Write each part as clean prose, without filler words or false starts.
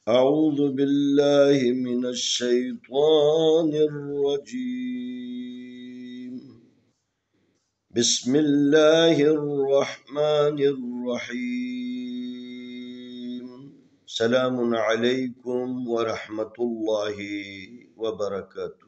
أعوذ بالله من الشيطان الرجيم. بسم الله الرحمن الرحيم. سلام عليكم ورحمة الله وبركاته।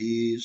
30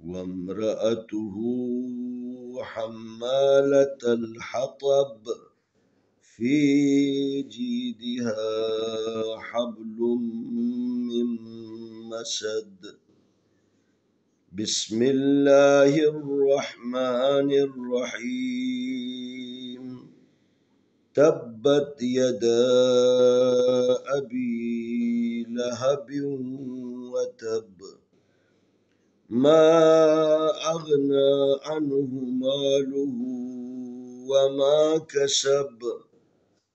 وامرأته حمالة الحطب في جيدها حبل من مسد. بسم الله الرحمن الرحيم. تبت يدا أبي لهب وتب ما أغنى عنه ماله وما كسب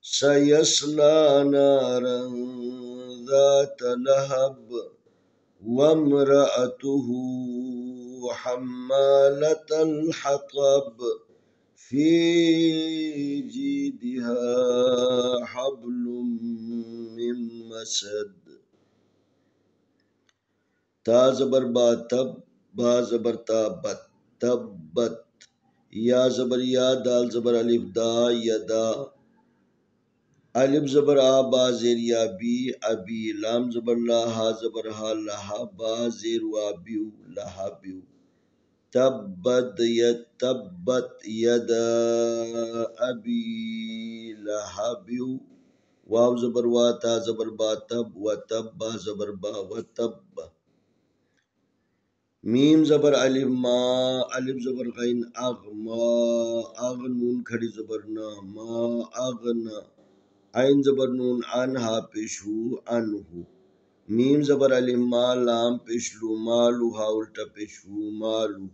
سيصلى نارا ذات لهب وامرأته حمالة الحطب في جيدها حبل من مسد. تا زبر با تب با زبر تا بت تبت یا زبر یا دال زبر الف دا یدا الف زبر آ با زیر یا بی ابی لام زبر لا ہا زبر ہا لہا با زیر وا بیو لہا بیو. تبت یدا ابی لہب واو زبر وا تا زبر با تب و تب با زبر با و تب. میم زبر الف ما الف زبر غین اغ ما اغ نون کھڑی زبر نا ما اغنا عین زبر نون ان ہا پیشو انہو. میم زبر الف ما لام پیشلو مالو ہا الٹا پیشو مالو.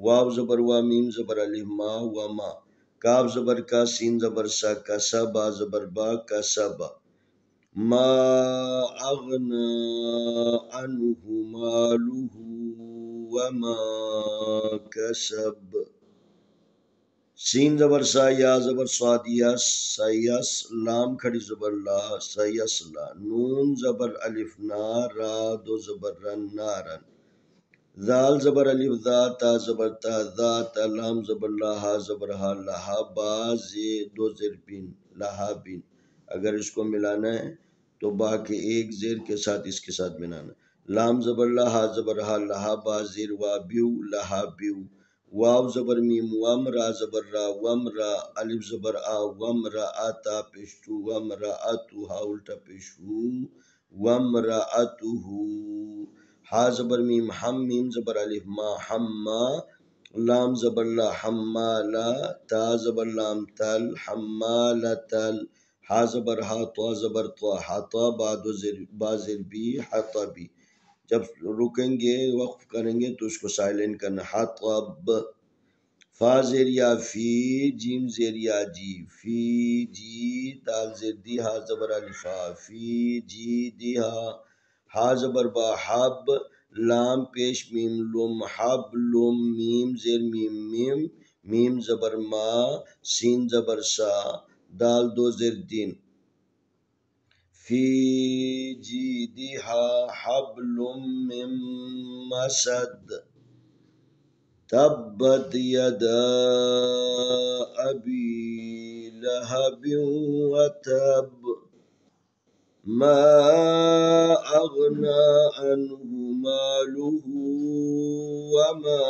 واو زبر وا میم زبر الف ما و ما. کاف زبر کا سین زبر سا کسا با زبر با کسبا. ما اغنا عنه ماله وما كسب. سین زبر سا یا زبر صاد یس سیس لام کھڑی زبر لا سیسلا. نون زبر الف نا را دو زبر رن نارن. ذال زبر الف ذا تا زبر تا ذا تا لام زبر لا ہا زبر ہا لہا با زی دو زیر بین لہا بین. اگر اس کو ملانا ہے تو با کے ایک زیر کے ساتھ اس کے ساتھ ملانا. لام زبر لا ہا زبر ہا لہا با زیر وا بیو لہا بیو. واو زبر میم وم را زبر را وم را الف زبر آ وم را آتا پیشتو وم را آتو ہا الٹا پیشو وم را آتو ہا زبر میم ہم میم زبر الف ما حما لام زبر لا حمالا تا زبر لام تل حمالا تل ہا زبر ہا تو زبر تو حتا بازر بی حطبی. جب رکیں گے وقف کریں گے تو اس کو سائلنٹ کرنا. حطب. فا زیر یا فی جیم زیر یا جی فی جی دال زیر دی ہا زبر الفا فی جی دی ہا زبر با حب لام پیش میم لم حب لم میم زیر میم میم میم زبر ما سین زبر سا دال دو زیر دین فی جیدہا حبل من مسد. تبت یدا ابی لہب وتب ما اغنا عنہ مالہ وما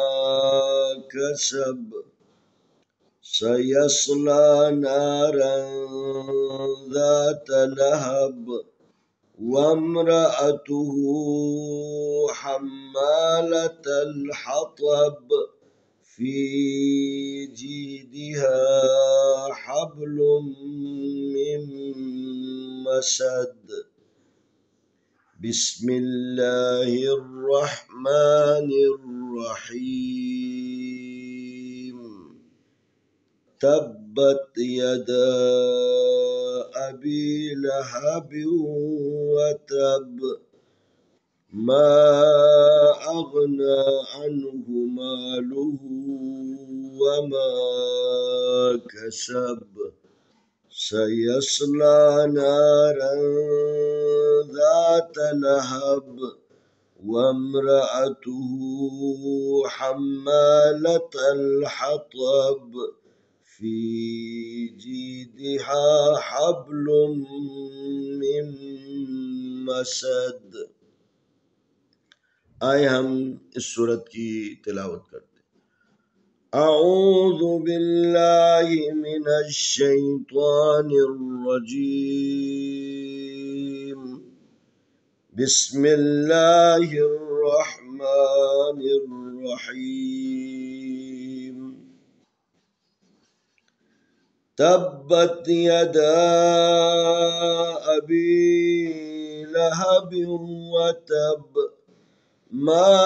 کسب سيصلى نارا ذات لهب وامرأته حمالة الحطب في جيدها حبل من مسد. بسم الله الرحمن الرحيم. تبت يدا أبي لهب وتب ما أغنى عنه ماله وما كسب سيصلى نارا ذات لهب وامرأته حمالة الحطب في جيدها حبل من مسد. آئے ہم اس سورت کی تلاوت کرتے ہیں۔ اعوذ باللہ من الشیطان الرجیم بسم اللہ الرحمن الرحیم تبت يدا أبي لهب وتب ما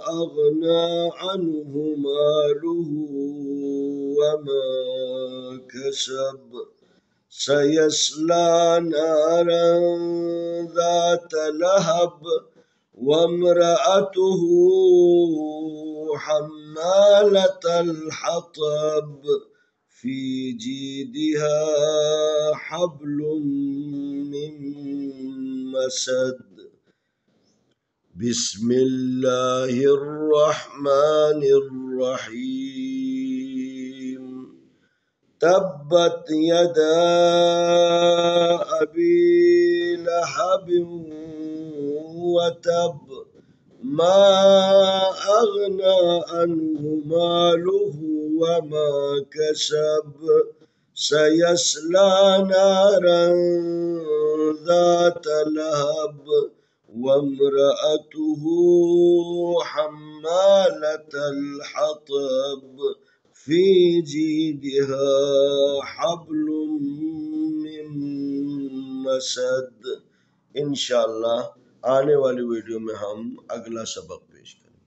أغنى عنه ماله وما كسب سيصلى نارا ذات لهب وامرأته حمالة الحطب في جيدها حبل من مسد. بسم الله الرحمن الرحيم تبت يدا أبي لهب وتب ما أغنى عنه ماله وما كسب سيصلى نارا ذات لهب وامرأته حمالة الحطب في جيدها حبل من مسد. انشاءاللہ آنے والی ویڈیو میں ہم اگلا سبق